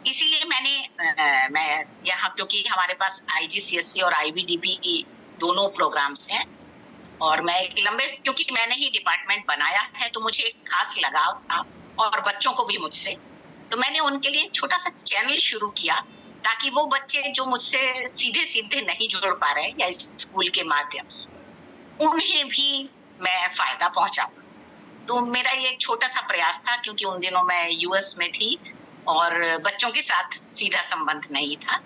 इसीलिए मैं यहाँ, क्योंकि हमारे पास IGCSE और IBDP दोनों प्रोग्राम्स हैं, और मैं एक लंबे, क्योंकि मैंने ही डिपार्टमेंट बनाया है तो मुझे एक खास लगाव था, और बच्चों को भी मुझसे, तो मैंने उनके लिए छोटा सा चैनल शुरू किया ताकि वो बच्चे जो मुझसे सीधे सीधे नहीं जुड़ पा रहे या स्कूल के माध्यम से, उन्हें भी मैं फायदा पहुंचाऊं। तो मेरा ये एक छोटा सा प्रयास था, क्योंकि उन दिनों मैं US में थी और बच्चों के साथ सीधा संबंध नहीं था।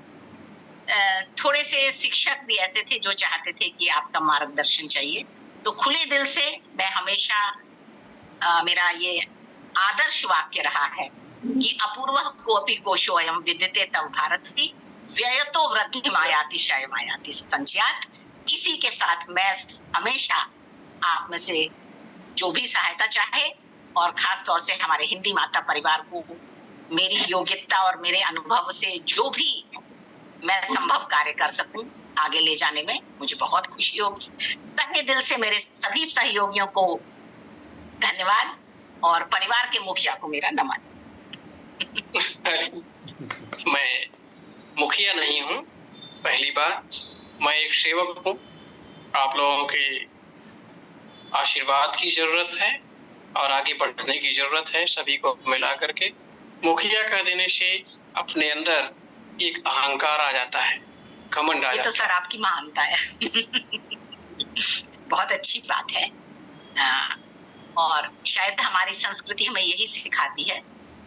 थोड़े से शिक्षक भी ऐसे थे जो चाहते थे कि आपका मार्गदर्शन चाहिए, तो खुले दिल से मैं हमेशा, मेरा ये आदर्श वाक्य रहा है कि अपूर्व कोपि कोशो अयम विद्यते तव भारती व्ययतो वृद्धि मायाति शय मायाति संज्ञात। इसी के साथ मैं हमेशा आप में से जो भी सहायता चाहे, और खास तौर से हमारे हिंदी माता परिवार को मेरी योग्यता और मेरे अनुभव से जो भी मैं संभव कार्य कर सकूं आगे ले जाने में मुझे बहुत खुशी होगी। तहे दिल से मेरे सभी सहयोगियों को धन्यवाद, और परिवार के मुखिया को मेरा नमन। मैं मुखिया नहीं हूँ, पहली बार मैं एक सेवक हूँ। आप लोगों के आशीर्वाद की जरूरत है और आगे बढ़ने की जरूरत है, सभी को मिला करके। मुखिया कह देने से अपने अंदर एक अहंकार आ जाता है, घमंड आ जाता है। ये तो सर आपकी महानता है। बहुत अच्छी बात है, और शायद हमारी संस्कृति हमें यही सिखाती है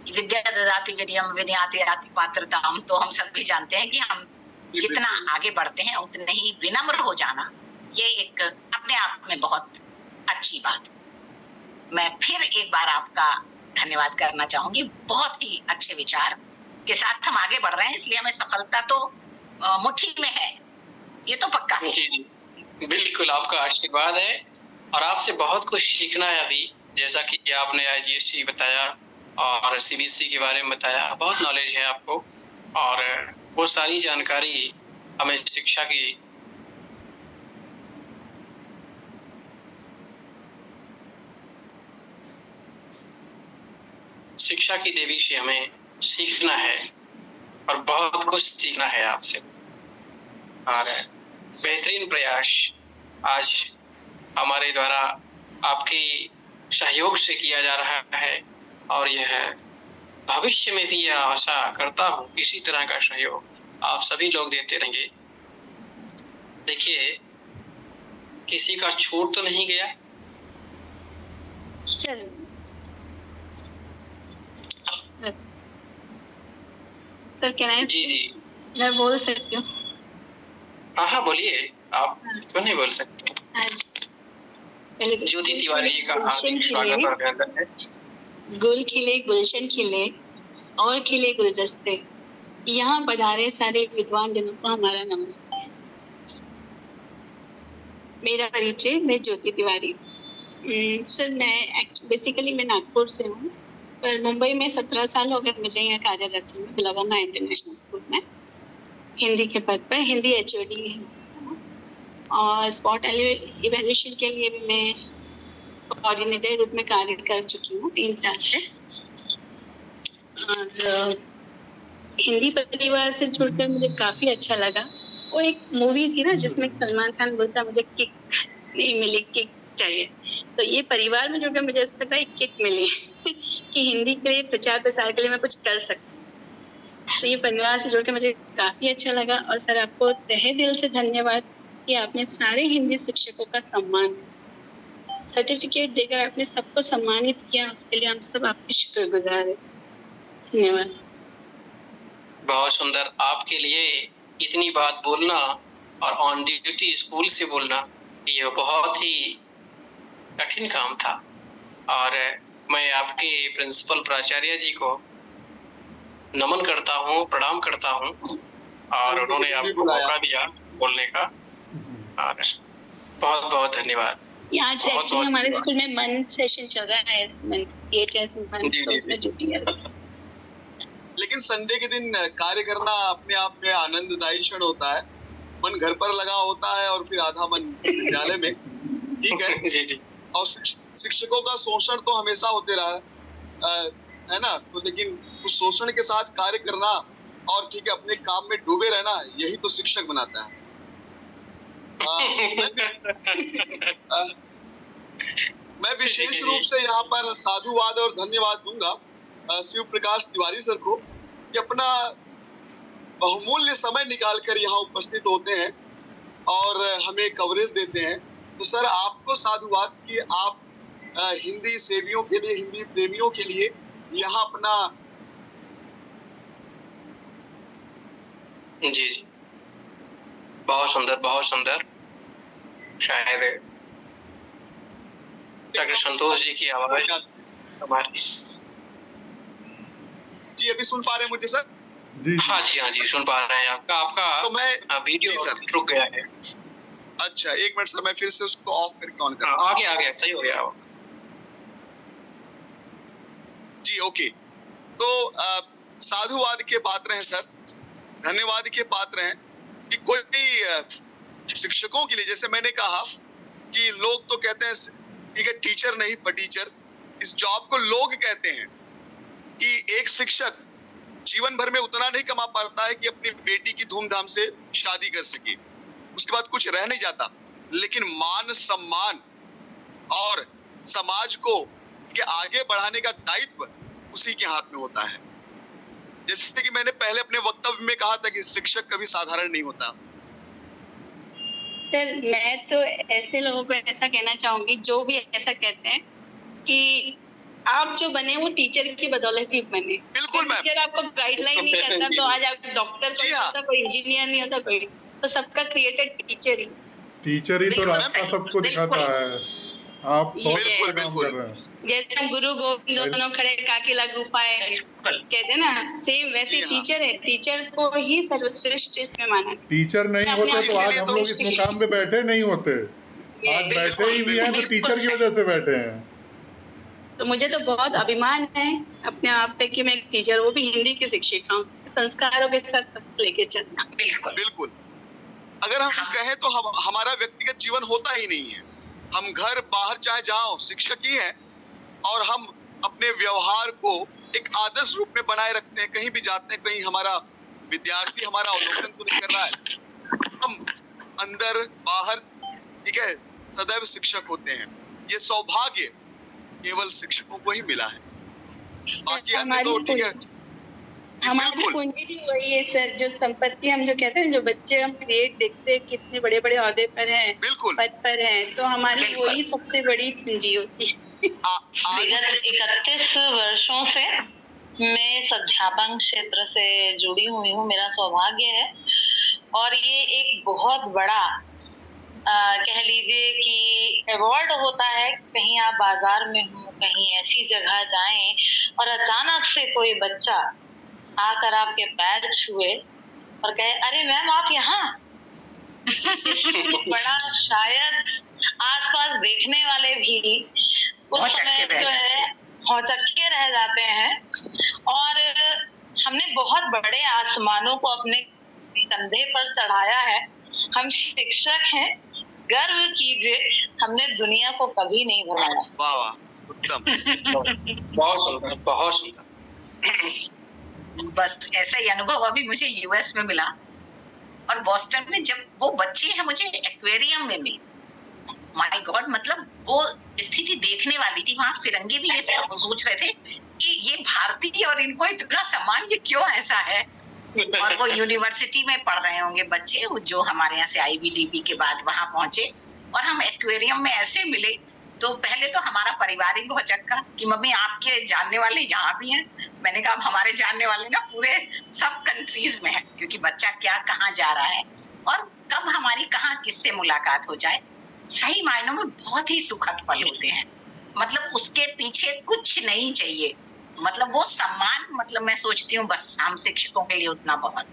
कि विद्या ददाति विनयम विनयाति याति पात्रताम। तो हम सब भी जानते हैं कि हम जितना आगे बढ़ते हैं उतने ही विनम्र हो जाना, ये एक अपने आप में बहुत अच्छी बात। मैं फिर एक बार आपका धन्यवाद करना चाहूंगी। बहुत ही अच्छे विचार के साथ हम आगे बढ़ रहे हैं, इसलिए हमें सफलता तो मुट्ठी में है, ये तो पक्का है। जी, बिल्कुल आपका आशीर्वाद है, और आपसे बहुत कुछ सीखना है अभी। जैसा कि आपने IGST बताया और CBSE के बारे में बताया, बहुत नॉलेज है आपको, और वो सारी जानकारी हमें शिक्षा की देवी से हमें सीखना है, और बहुत कुछ सीखना है आपसे। और बेहतरीन प्रयास आज हमारे द्वारा आपके सहयोग से किया जा रहा है, और यह भविष्य में भी यह आशा करता हूँ किसी तरह का सहयोग आप सभी लोग देते रहेंगे। देखिए, किसी का छूट तो नहीं गया। सर क्या है? जी मैं बोल सकती हूँ? हाँ बोलिए, आप क्यों नहीं बोल सकते। ज्योति तिवारी जी का हार्दिक स्वागत और अभिनंदन है। गुल खिले गुलशन खिले और खिले गुलदस्ते, यहाँ पधारे सारे विद्वान जनों को हमारा नमस्कार। मेरा परिचय, मैं ज्योति तिवारी। सर मैं बेसिकली मैं नागपुर से हूँ, पर मुंबई में 17 साल हो गए मुझे यहाँ कार्यरत हूँ बिलावंगा इंटरनेशनल स्कूल में हिंदी के पद पर, हिंदी HOD है, और स्पॉट इवैल्यूएशन के लिए भी मैं कोऑर्डिनेटर रूप में कार्य कर चुकी हूँ 3 साल से। और हिंदी परिवार से जुड़कर मुझे काफी अच्छा लगा। वो एक मूवी थी ना जिसमें सलमान खान बोलता मुझे किक नहीं मिली, किक चाहिए, तो ये परिवार में जुड़कर मुझे ऐसा लगता है किक मिली कि हिंदी के लिए प्रचार प्रसार के लिए मैं कुछ कर सकती हूँ। तो ये परिवार से जुड़कर मुझे काफी अच्छा लगा। और सर आपको तहे दिल से धन्यवाद कि आपने सारे हिंदी शिक्षकों का सम्मान, सर्टिफिकेट देकर आपने सबको सम्मानित किया, उसके लिए हम सब आपके शुक्रगुजार हैं। धन्यवाद। बहुत सुंदर। आपके लिए इतनी बात बोलना और ऑन ड्यूटी स्कूल से बोलना, ये बहुत ही कठिन काम था, और मैं आपके प्रिंसिपल प्राचार्य जी को नमन करता हूँ, प्रणाम करता हूँ, और उन्होंने आपको मौका दिया बोलने का, और बहुत बहुत धन्यवाद। आज एक्चुअली हमारे स्कूल में मन सेशन चल रहा है, PHS मन, तो उसमें ड्यूटी है। लेकिन संडे के दिन कार्य करना अपने आप में आनंददायी क्षण होता है। मन घर पर लगा होता है और फिर आधा मन विद्यालय में, ठीक है। जी। और शिक्षकों का शोषण तो हमेशा होते रहा है ना, तो लेकिन उस शोषण के साथ कार्य करना और ठीक है अपने काम में डूबे रहना, यही तो शिक्षक बनाता है। मैं विशेष रूप से यहाँ पर साधुवाद और धन्यवाद दूंगा शिव प्रकाश तिवारी सर को कि अपना बहुमूल्य समय निकालकर यहाँ उपस्थित होते हैं और हमें कवरेज देते हैं। तो सर आपको साधुवाद कि आप हिंदी सेवियों के लिए, हिंदी प्रेमियों के लिए यहाँ अपना जी बहुत सुंदर। शायद डॉक्टर संतोष जी की आवाज हमारी। जी अभी सुन पा रहे हैं मुझे सर? हाँ जी सुन पा रहे हैं। आपका तो मैं वीडियो रुक गया है। अच्छा एक मिनट सर, मैं फिर से उसको ऑफ करके ऑन करता हूं। आ गया सही हो गया जी ओके। तो साधुवाद के पात्र हैं सर, धन्यवाद के पात्र हैं कि कोई भी शिक्षकों के लिए, जैसे मैंने कहा कि लोग तो कहते हैं ठीक है टीचर नहीं पर टीचर, इस जॉब को लोग कहते हैं कि एक शिक्षक जीवन भर में उतना नहीं कमा पाता है कि अपनी बेटी की धूमधाम से शादी कर सके, उसके बाद कुछ रह नहीं जाता, लेकिन मान सम्मान और समाज को आगे बढ़ाने का दायित्व उसी के हाथ में होता है। जैसे कि मैंने पहले अपने वक्तव्य में कहा था कि शिक्षक कभी साधारण नहीं होता। सर मैं तो ऐसे लोगों को ऐसा कहना चाहूंगी जो भी ऐसा कहते हैं कि आप जो बने वो टीचर की बदौलत ही बने। बिल्कुल मैम। टीचर आपको गाइडलाइन नहीं करता तो आज आप डॉक्टर कोई होता, कोई इंजीनियर नहीं होता, कोई तो सबका क्रिएटेड टीचर ही तो रास्ता सबको दिखाता है। आप बहुत अच्छा काम कर रहे हैं। जैसे हम गुरु गोविंद दोनों खड़े काकी लागू पाए कहते ना, सेम वैसे टीचर है, टीचर को ही सर्वश्रेष्ठ इसमें माना। टीचर नहीं होते तो आज हम लोग इस मुकाम पे बैठे नहीं होते, आज बैठे ही भी हैं तो टीचर की वजह से बैठे हैं। तो मुझे तो बहुत अभिमान है अपने आप पे कि मैं एक टीचर, वो भी हिंदी की शिक्षिका हूँ, संस्कारों के साथ सब लेके चलना। बिल्कुल। अगर हम कहें तो हमारा व्यक्तिगत जीवन होता ही नहीं है, हम घर बाहर चाहे जहाँ शिक्षक ही हैं और हम अपने व्यवहार को एक आदर्श रूप में बनाए रखते हैं। कहीं भी जाते हैं, कहीं हमारा विद्यार्थी हमारा अवलोकन तो नहीं कर रहा है, हम अंदर बाहर ठीक है सदैव शिक्षक होते हैं। ये सौभाग्य केवल शिक्षकों को ही मिला है, बाकी अन्य तो ठीक है। हमारी पूंजी भी वही है सर, जो संपत्ति हम जो कहते हैं, जो बच्चे हम क्रिएट देखते हैं कितने बड़े बड़े ओहदे पर हैं, पद पर हैं, तो हमारी वही सबसे बड़ी पूंजी होती है। विगत 31 वर्षों से मैं इस अध्यापन क्षेत्र से जुड़ी हुई हूँ, मेरा सौभाग्य है। और ये एक बहुत बड़ा कह लीजिए कि अवार्ड होता है, कहीं आप बाजार में हो, कहीं ऐसी जगह जाएं और अचानक से कोई बच्चा आकर आपके पैर छुए और कहे अरे मैम आप यहाँ। बड़ा शायद आसपास देखने वाले भी उस समय जो है हौचक्के रह जाते हैं। और हमने बहुत बड़े आसमानों को अपने कंधे पर चढ़ाया है, हम शिक्षक हैं, गर्व कीजिए, हमने दुनिया को कभी नहीं भुलाया। वाह वाह, उत्तम। बहुत सुंदर। बस ऐसा ही अनुभव अभी मुझे यूएस में मिला और बॉस्टन में जब वो बच्चे हैं मुझे एक्वेरियम में मिले। माय गॉड, मतलब वो स्थिति देखने वाली थी। वहां फिरंगी भी ये सोच रहे थे कि ये भारतीय और इनको इतना सम्मान, ये क्यों ऐसा है। और वो यूनिवर्सिटी में पढ़ रहे होंगे बच्चे जो हमारे यहाँ से आईवीडीपी के बाद वहां पहुंचे और हम एक्वेरियम में ऐसे मिले। तो पहले तो हमारा परिवार ही बहुत चक्का कि मम्मी आपके जानने वाले यहाँ भी हैं। मैंने कहा हमारे जानने वाले ना पूरे सब कंट्रीज में है, क्योंकि बच्चा क्या कहाँ जा रहा है और कब हमारी कहाँ किससे मुलाकात हो जाए। सही मायनों में बहुत ही सुखद पल होते हैं, मतलब उसके पीछे कुछ नहीं चाहिए, मतलब वो सम्मान, मतलब मैं सोचती हूँ बस हम शिक्षकों के लिए उतना बहुत।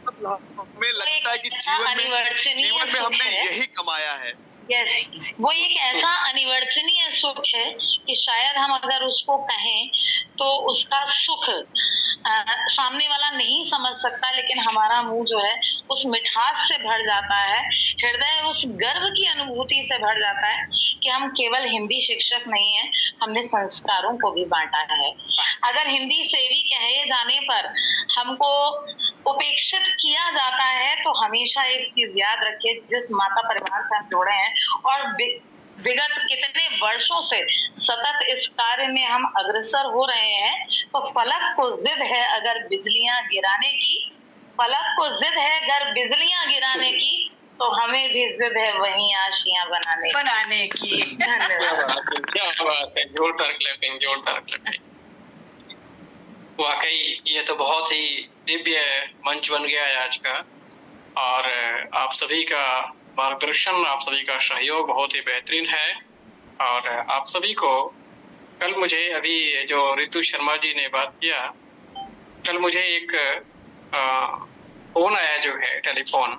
हमें लगता है कि जीवन में हमने यही कमाया है। वो एक ऐसा अनिवर्चनीय सुख है कि शायद हम अगर उसको कहें तो उसका सुख सामने वाला नहीं समझ सकता, लेकिन हमारा मुंह जो है उस मिठास से भर जाता है, हृदय उस गर्व की अनुभूति से भर जाता है कि हम केवल हिंदी शिक्षक नहीं हैं, हमने संस्कारों को भी बांटा है। अगर हिंदी सेवी कहे जाने हमको उपेक्षित किया जाता है, तो हमेशा एक चीज याद रखिए, जिस माता परिवार से हम जुड़े हैं और विगत कितने वर्षों से सतत इस कार्य में हम अग्रसर हो रहे हैं, तो फलक को जिद है अगर बिजलियां गिराने की, फलक को जिद है अगर बिजलियां गिराने की, तो हमें भी जिद है वहीं आशियां बनाने की। धन्यवाद। क्या बात है, जोरदार क्लैपिंग, जोरदार क्लैपिंग। वाकई ये तो बहुत ही दिव्य मंच बन गया है आज का, और आप सभी का मार्गदर्शन, आप सभी का सहयोग बहुत ही बेहतरीन है। और आप सभी को कल मुझे अभी जो रितु शर्मा जी ने बात किया, कल मुझे एक फोन आया जो है टेलीफोन,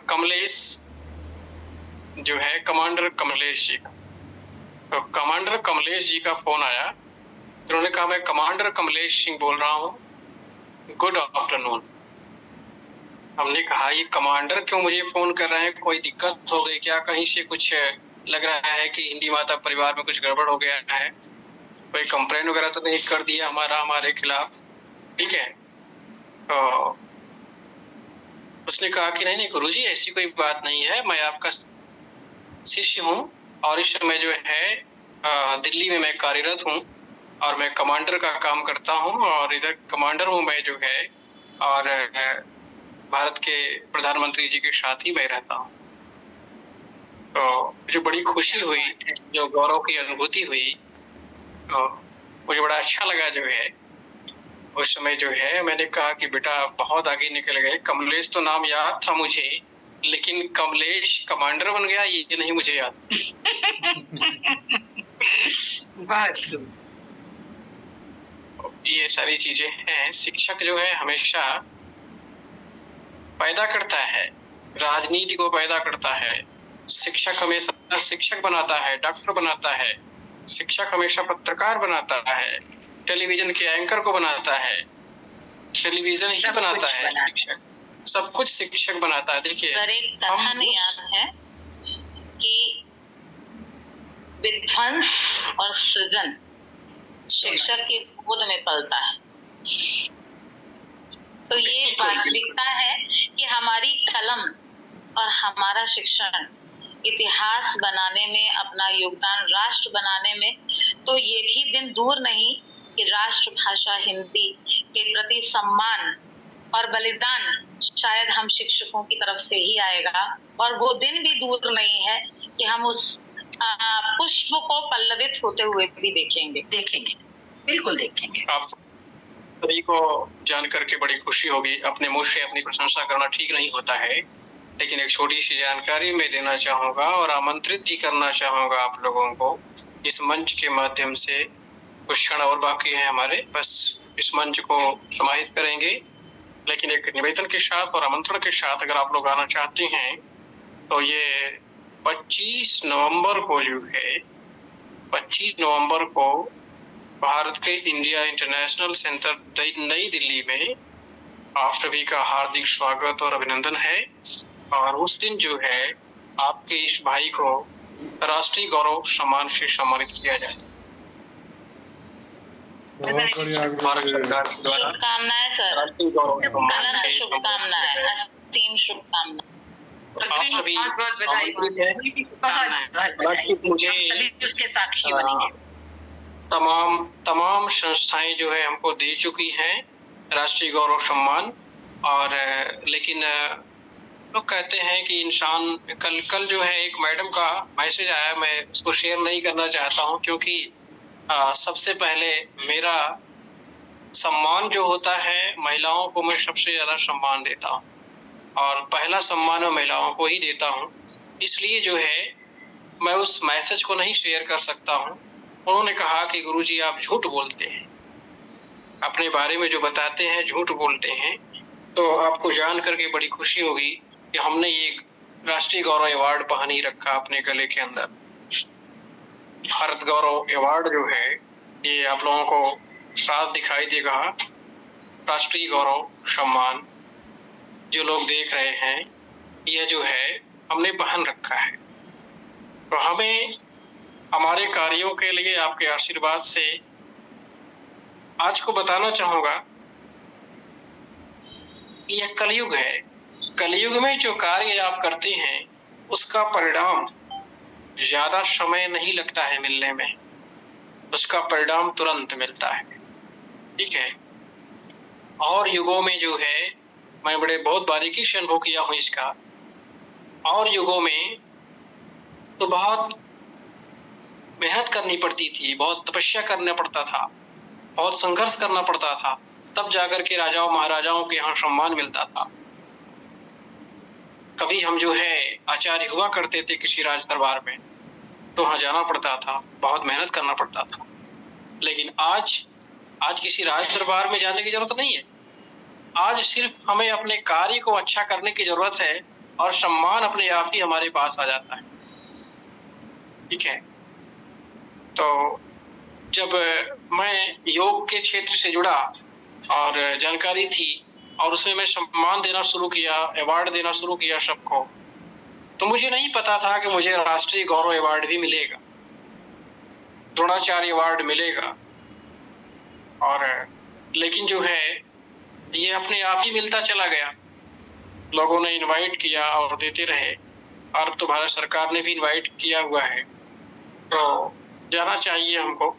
कमलेश जो है, कमांडर कमलेश जी का। तो कमांडर कमलेश जी का फोन आया, तो उन्होंने कहा मैं कमांडर कमलेश सिंह बोल रहा हूँ, गुड आफ्टरनून। हमने कहा ये कमांडर क्यों मुझे फोन कर रहे हैं, कोई दिक्कत हो गई क्या, कहीं से कुछ लग रहा है कि हिंदी माता परिवार में कुछ गड़बड़ हो गया है, कोई कंप्लेन वगैरह तो नहीं कर दिया हमारे खिलाफ, ठीक है। तो उसने कहा कि नहीं गुरुजी ऐसी कोई बात नहीं है, मैं आपका शिष्य हूँ और इस समय जो है दिल्ली में मैं कार्यरत हूँ और मैं कमांडर का काम करता हूँ, और इधर कमांडर हूँ मैं जो है, और भारत के प्रधानमंत्री जी के साथ ही मैं रहता हूँ। तो मुझे बड़ी खुशी हुई, जो गौरव की अनुभूति हुई, तो मुझे बड़ा अच्छा लगा जो है। उस समय जो है मैंने कहा कि बेटा बहुत आगे निकल गए, कमलेश तो नाम याद था मुझे, लेकिन कमलेश कमांडर बन गया ये नहीं मुझे याद। ये सारी चीजें हैं। शिक्षक जो है हमेशा पैदा करता है, राजनीति को पैदा करता है। शिक्षक हमेशा शिक्षक बनाता है, डॉक्टर बनाता है। शिक्षक हमेशा पत्रकार बनाता है, टेलीविजन के एंकर को बनाता है, टेलीविजन ही बनाता है शिक्षक, सब कुछ शिक्षक बनाता है। देखिए एक कथा में याद है कि विध्वंस और सृजन शिक्षक के गोद में पलता है। तो ये वास्तविकता है कि हमारी कलम और हमारा शिक्षण इतिहास बनाने में अपना योगदान, राष्ट्र बनाने में, तो ये भी दिन दूर नहीं कि राष्ट्रभाषा हिंदी के प्रति सम्मान और बलिदान शायद हम शिक्षकों की तरफ से ही आएगा। और वो दिन भी दूर नहीं है कि हम उस पुष्प को पल्लवित होते हुए भी देखेंगे, बिल्कुल देखेंगे। आप सभी को जान करके बड़ी खुशी होगी। अपने मुंह से अपनी प्रशंसा करना ठीक नहीं होता है, लेकिन एक छोटी सी जानकारी मैं देना चाहूँगा और आमंत्रित ही करना चाहूँगा आप लोगों को इस मंच के माध्यम से। कुछ क्षण और बाकी है हमारे, बस इस मंच को समाहित करेंगे, लेकिन एक निवेदन के साथ और आमंत्रण के साथ अगर आप लोग आना चाहते हैं तो ये 25 नवंबर को जो है, 25 नवंबर को भारत के इंडिया इंटरनेशनल सेंटर नई दिल्ली में आप सभी का हार्दिक स्वागत और अभिनंदन है। और उस दिन जो है आपके इस भाई को राष्ट्रीय गौरव सम्मान से सम्मानित किया जाए। भारत सरकार द्वारा शुभकामनाएं सर, राष्ट्रीय गौरव सम्मान से शुभकामनाएं, असीम शुभकामनाएं। आप सभी आमंत्रित हैं। मुझे उसके साक्षी बनेंगे। तमाम संस्थाएं जो है हमको दे चुकी हैं राष्ट्रीय गौरव सम्मान, और लेकिन लोग कहते हैं कि इंसान कल जो है एक मैडम का मैसेज आया, मैं उसको शेयर नहीं करना चाहता हूं, क्योंकि सबसे पहले मेरा सम्मान जो होता है महिलाओं को मैं सबसे ज्यादा सम्मान देता हूं, और पहला सम्मान मैं महिलाओं को ही देता हूं। इसलिए जो है मैं उस मैसेज को नहीं शेयर कर सकता हूं। उन्होंने कहा कि गुरुजी आप झूठ बोलते हैं, अपने बारे में जो बताते हैं झूठ बोलते हैं। तो आपको जान करके बड़ी खुशी होगी कि हमने ये राष्ट्रीय गौरव अवार्ड पहन ही रखा अपने गले के अंदर। भारत गौरव अवार्ड जो है ये आप लोगों को साफ दिखाई देगा। राष्ट्रीय गौरव सम्मान जो लोग देख रहे हैं, यह जो है हमने पहन रखा है। तो हमें हमारे कार्यों के लिए आपके आशीर्वाद से आज को बताना चाहूँगा कि यह कलयुग है। कलयुग में जो कार्य आप करते हैं उसका परिणाम ज्यादा समय नहीं लगता है मिलने में, उसका परिणाम तुरंत मिलता है। ठीक है। और युगों में जो है, मैं बड़े बहुत बारीकी से अनुभव किया हूँ इसका, और युगों में तो बहुत मेहनत करनी पड़ती थी, बहुत तपस्या करना पड़ता था, बहुत संघर्ष करना पड़ता था, तब जाकर के राजाओं महाराजाओं के यहाँ सम्मान मिलता था। कभी हम जो है आचार्य हुआ करते थे किसी राज दरबार में, तो वहाँ जाना पड़ता था, बहुत मेहनत करना पड़ता था। लेकिन आज किसी राज दरबार में जाने की जरूरत नहीं है। आज सिर्फ हमें अपने कार्य को अच्छा करने की जरूरत है और सम्मान अपने आप ही हमारे पास आ जाता है। ठीक है। तो जब मैं योग के क्षेत्र से जुड़ा और जानकारी थी और उसमें मैं सम्मान देना शुरू किया, अवार्ड देना शुरू किया सबको, तो मुझे नहीं पता था कि मुझे राष्ट्रीय गौरव अवार्ड भी मिलेगा, द्रोणाचार्य अवार्ड मिलेगा। और लेकिन जो है ये अपने आप ही मिलता चला गया। लोगों ने इनवाइट किया और देते रहे, और तो भारत सरकार ने भी इनवाइट किया हुआ है, तो जाना चाहिए हमको।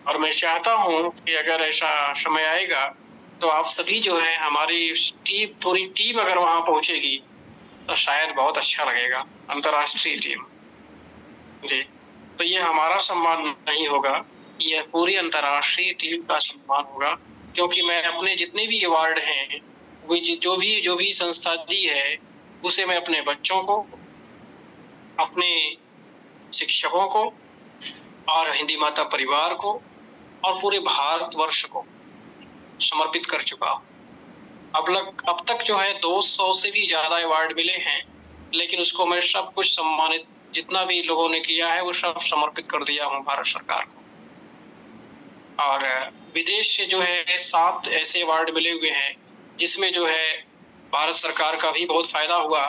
और मैं चाहता हूँ कि अगर ऐसा समय आएगा तो आप सभी जो है, हमारी टीम, पूरी टीम अगर वहाँ पहुँचेगी तो शायद बहुत अच्छा लगेगा, अंतर्राष्ट्रीय टीम जी। तो ये हमारा सम्मान नहीं होगा, यह पूरी अंतर्राष्ट्रीय टीम का सम्मान होगा, क्योंकि मैं अपने जितने भी अवार्ड हैं, वो जो भी संस्था दी है, उसे मैं अपने बच्चों को, अपने शिक्षकों को और हिंदी माता परिवार को और पूरे भारतवर्ष को समर्पित कर चुका हूँ। अब तक जो है 200 से भी ज्यादा अवार्ड मिले हैं, लेकिन उसको मैं सब कुछ सम्मानित, जितना भी लोगों ने किया है वो सब समर्पित कर दिया हूँ भारत सरकार को। और विदेश से जो है 7 ऐसे अवार्ड मिले हुए हैं, जिसमें जो है भारत सरकार का भी बहुत फायदा हुआ,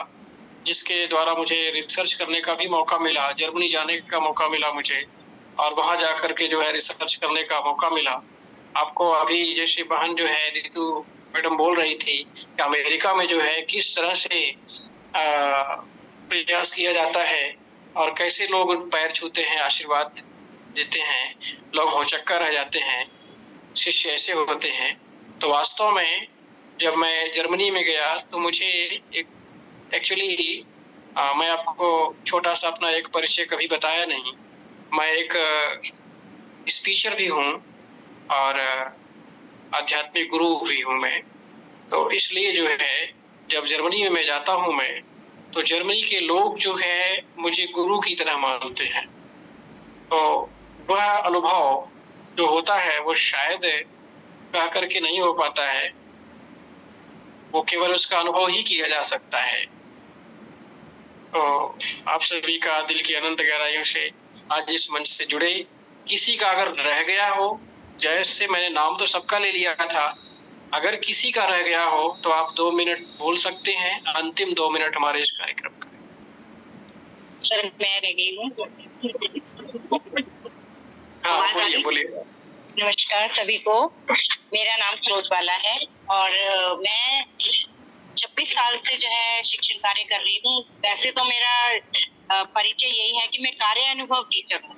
जिसके द्वारा मुझे रिसर्च करने का भी मौका मिला, जर्मनी जाने का मौका मिला मुझे, और वहां जाकर के जो है रिसर्च करने का मौका मिला। आपको अभी जैसे बहन जो है ऋतु मैडम बोल रही थी कि अमेरिका में जो है किस तरह से प्रयास किया जाता है और कैसे लोग पैर छूते हैं, आशीर्वाद देते हैं, लोग भौचक्का रह जाते हैं, शिष्य ऐसे होते हैं। तो वास्तव में जब मैं जर्मनी में गया तो मुझे एक एक्चुअली मैं आपको छोटा सा अपना एक परिचय कभी बताया नहीं। मैं एक स्पीचर भी हूँ और आध्यात्मिक गुरु भी हूँ मैं। तो इसलिए जो है जब जर्मनी में मैं जाता हूँ मैं, तो जर्मनी के लोग जो है मुझे गुरु की तरह मानते हैं। तो वह अनुभव जो होता है वो शायद कह करके नहीं हो पाता है, वो केवल उसका अनुभव ही किया जा सकता है। तो आप सभी का दिल की अनंत गहराइयों से आज इस मंच से जुड़े, किसी का अगर रह गया हो, जैसे मैंने नाम तो सबका ले लिया था, अगर किसी का रह गया हो तो आप 2 मिनट बोल सकते हैं, अंतिम 2 मिनट हमारे इस कार्यक्रम का। सर मैं रह गई हूँ। हाँ बोलिए। नमस्कार सभी को, मेरा नाम सरोज बाला है और मैं 26 साल से जो है शिक्षण कार्य कर रही हूँ। वैसे तो मेरा परिचय यही है कि मैं कार्य अनुभव टीचर हूँ,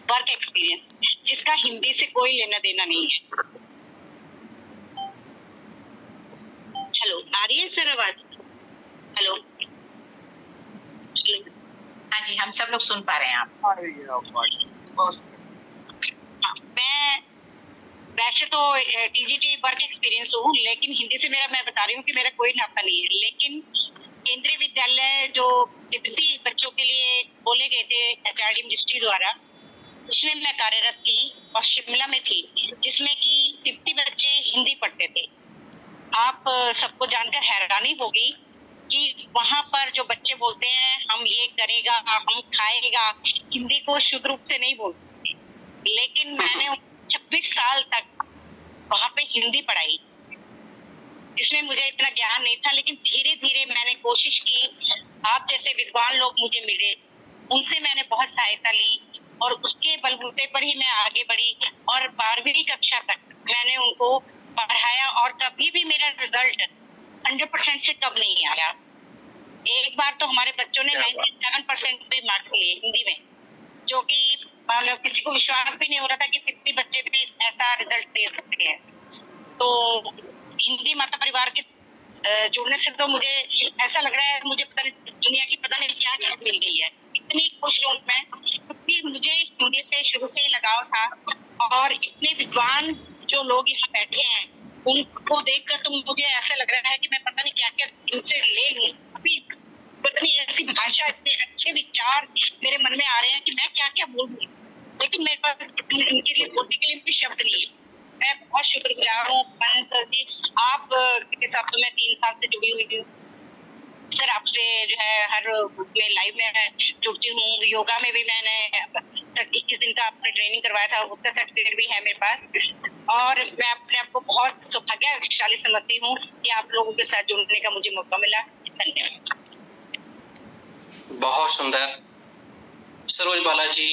वर्क एक्सपीरियंस, जिसका हिंदी से कोई लेना देना नहीं है। हेलो, आ रही है सर आवाज? हेलो। हाँ जी, हम सब लोग सुन पा रहे हैं आप। मैं वैसे तो टीजीटी वर्क एक्सपीरियंस हूँ, लेकिन हिंदी से मैं बता रही हूँ कि मेरा कोई नाता नहीं है। लेकिन केंद्रीय विद्यालय जो तिब्बती बच्चों के लिए खोले गए थे एचआरडी मिनिस्ट्री द्वारा, उसमें मैं कार्यरत थी और शिमला में थी, जिसमें कि तिब्बती बच्चे हिंदी पढ़ते थे। आप सबको जानकर हैरानी होगी कि वहां पर जो बच्चे बोलते हैं हम ये करेगा, हम खाएगा, हिंदी को शुद्ध रूप से नहीं बोलते। लेकिन मैंने 26 साल तक वहां पे हिंदी पढ़ाई, जिसमें मुझे इतना ज्ञान नहीं था, लेकिन धीरे धीरे मैंने कोशिश की। आप जैसे विद्वान लोग मुझे मिले, उनसे मैंने बहुत सहायता ली और उसके बलबूते पर ही मैं आगे बढ़ी और 12वीं कक्षा तक मैंने उनको पढ़ाया और कभी भी मेरा रिजल्ट 100% से कम नहीं आया। एक बार तो हमारे बच्चों ने 97% पे मार्क्स लिए हिंदी में, जो कि मतलब किसी को विश्वास भी नहीं हो रहा था कि 50 बच्चे भी ऐसा रिजल्ट दे सकते हैं। तो हिंदी माता परिवार के जुड़ने से तो मुझे ऐसा लग रहा है, मुझे पता नहीं दुनिया की पता नहीं क्या चीज मिल गई है। इतनी खुश हूँ मैं, क्योंकि मुझे हिंदी से शुरू से ही लगाव था, और इतने विद्वान जो लोग यहाँ बैठे हैं उनको देखकर तो मुझे ऐसा लग रहा है कि मैं पता नहीं क्या क्या इनसे ले लूं। अभी पता नहीं ऐसी भाषा, इतने अच्छे विचार मेरे मन में आ रहे हैं कि मैं क्या क्या बोल दूं, लेकिन मेरे पास इनके लिए बोलने के लिए भी शब्द नहीं है। मैं बहुत शुक्रगुजार हूँ सर जी, आप के साथ तो मैं 3 साल से जुड़ी हुई हूँ सर। आपसे जो है हर में लाइव में जुड़ती हूँ। योगा में भी मैंने 21 दिन का अपने ट्रेनिंग करवाया था, उसका सर्टिफिकेट भी है मेरे पास। और मैं अपने आप को बहुत सौभाग्यशाली समझती हूँ कि आप लोगों के साथ जुड़ने का मुझे मौका मिला। धन्यवाद। बहुत सुंदर। सरोज बालाजी,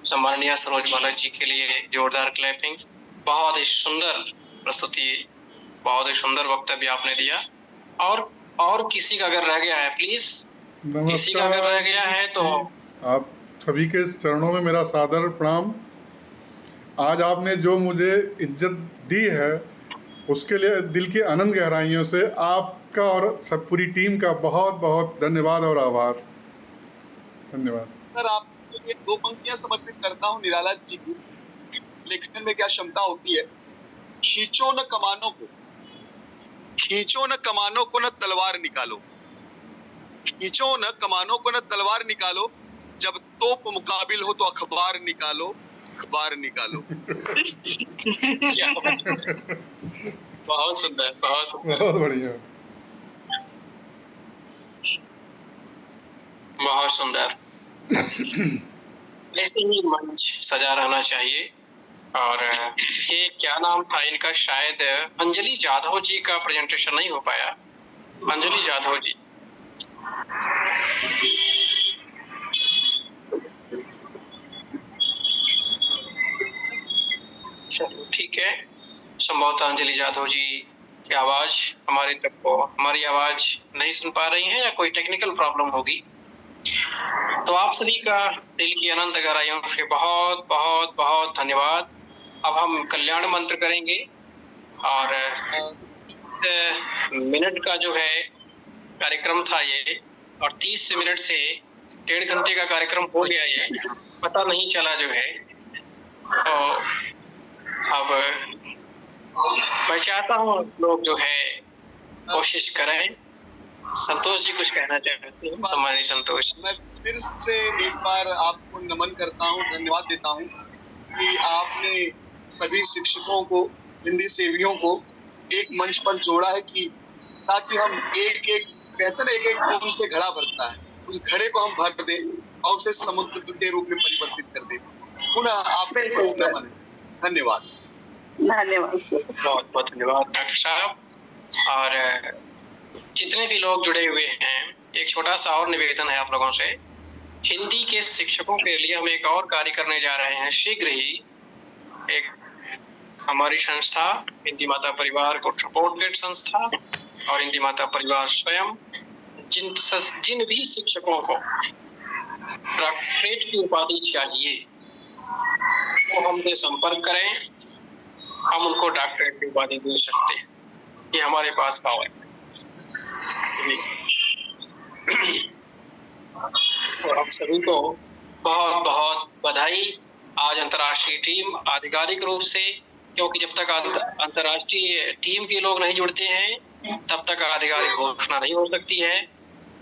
सम्माननीय सरोज बालाजी के लिए जोरदार क्लैपिंग। बहुत ही सुंदर प्रस्तुति, बहुत ही सुंदर वक्तव्य आपने दिया। और किसी का अगर रह गया है प्लीज, किसी का अगर रह गया है तो आप सभी के चरणों में मेरा सादर प्रणाम। आज आपने जो मुझे इज्जत दी है उसके लिए दिल की अनंत गहराइयों से आपका और सब पूरी टीम का बहुत बहुत धन्यवाद और आभार। धन्यवाद सर। आपके लिए 2 पंक्तियां समर्पित करता हूं निराला जी की। लेखन में क्या क्षमता होती है। खींचो न कमानों को, खींचो न कमानों को न तलवार निकालो, खींचो न कमानों को न तलवार निकालो, जब तोप मुकाबिल हो तो अखबार निकालो, अखबार निकालो। बहुत सुंदर, बहुत सुंदर, बहुत बढ़िया, बहुत सुंदर। ऐसे ही मंच सजा रहना चाहिए। और ये क्या नाम था इनका, शायद अंजलि जाधव जी का प्रेजेंटेशन नहीं हो पाया। अंजलि जाधव जी, चलो ठीक है। संभवतः अंजलि जाधव जी की आवाज हमारे तक को, हमारी आवाज नहीं सुन पा रही है या कोई टेक्निकल प्रॉब्लम होगी। तो आप सभी का दिल की अनंत गहराइयों से बहुत बहुत बहुत धन्यवाद। अब हम कल्याण मंत्र करेंगे और मिनट का जो है कार्यक्रम था ये, और 30 मिनट से 1.5 घंटे का कार्यक्रम हो गया, ये पता नहीं चला जो है। तो अब मैं चाहता हूँ लोग जो है कोशिश करें। संतोष जी कुछ कहना चाहते हैं? सम्मानित संतोष। मैं फिर से एक बार आपको नमन करता हूँ, धन्यवाद देता हूँ कि आपने सभी शिक्षकों को, हिंदी सेवियों को एक मंच पर जोड़ा है कि ताकि हम एक एक कहते हैं एक एक बूंद से घड़ा भरता है, उस घड़े को हम भर दें और उसे समुद्र के रूप में परिवर्तित कर दें। पुनः आपको नमन है। धन्यवाद। धन्यवाद, बहुत बहुत धन्यवाद डॉक्टर साहब। और जितने भी लोग जुड़े हुए हैं, एक छोटा सा और निवेदन है आप लोगों से। हिंदी के शिक्षकों के लिए हम एक और कार्य करने जा रहे हैं शीघ्र ही। एक हमारी संस्था हिंदी माता परिवार को सपोर्टेड संस्था और हिंदी माता परिवार स्वयं जिन भी शिक्षकों को डॉक्टरेट की उपाधि चाहिए वो हमसे संपर्क करें, हम उनको डॉक्टरेट की उपाधि दे सकते हैं। ये हमारे पास पावर है। और आप सभी को बहुत बहुत बधाई। आज अंतर्राष्ट्रीय टीम आधिकारिक रूप से, क्योंकि जब तक अंतर्राष्ट्रीय टीम के लोग नहीं जुड़ते हैं तब तक आधिकारिक घोषणा नहीं हो सकती है,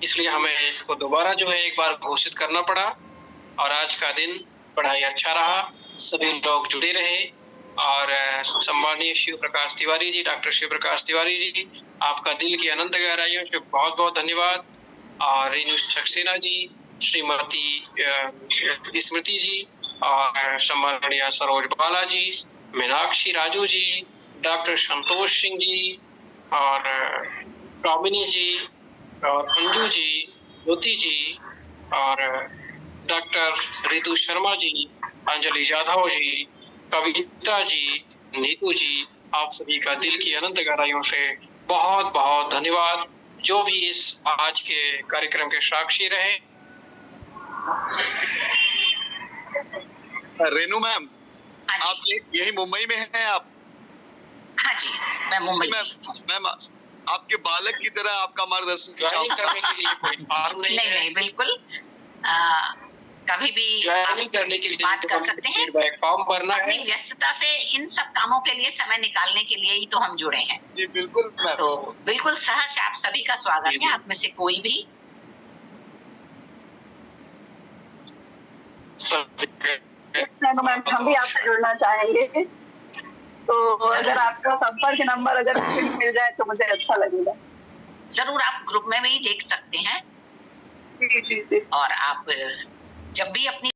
इसलिए हमें इसको दोबारा जो है एक बार घोषित करना पड़ा। और आज का दिन बड़ा ही अच्छा रहा, सभी लोग जुड़े रहे। और सम्मानीय शिव प्रकाश तिवारी जी, डॉक्टर शिव प्रकाश तिवारी जी, आपका दिल की अनंत गहराइयों से बहुत बहुत धन्यवाद। और रेणु सक्सेना जी, श्रीमती स्मृति जी, और सम्मानीय सरोज बाला जी, मीनाक्षी राजू जी, डॉक्टर संतोष सिंह जी, और कामिनी जी, और अंजू जी, ज्योति जी, और डॉक्टर रितु शर्मा जी, अंजलि जाधव जी, कविता जी, नीतू जी, आप सभी का दिल की अनंत गहराइयों से बहुत बहुत धन्यवाद जो भी इस आज के कार्यक्रम के साक्षी रहे। रेनू मैम, हाँ आप जी, यही मुंबई में हैं आप? हाँ जी, मैं मुंबई में हूँ। मैम आपके बालक की तरह आपका मार्गदर्शन ज्वाइनिंग करने के लिए कोई फॉर्म नहीं है। नहीं बिल्कुल, कभी भी ज्वाइनिंग करने के लिए बात कर सकते हैं। फीडबैक फॉर्म भरना है। अपनी व्यस्तता से इन सब कामों के लिए समय निकालने के लिए ही तो हम जुड़े हैं। जी बिल्कुल मैम। तो बिल्कुल सहर्ष आप सभी का स्वागत है। आप में से कोई भी मैम, हम भी आपसे जुड़ना चाहेंगे, तो अगर आपका संपर्क नंबर अगर मिल जाए तो मुझे अच्छा लगेगा। जरूर, आप ग्रुप में भी देख सकते हैं। जी। और आप जब भी अपनी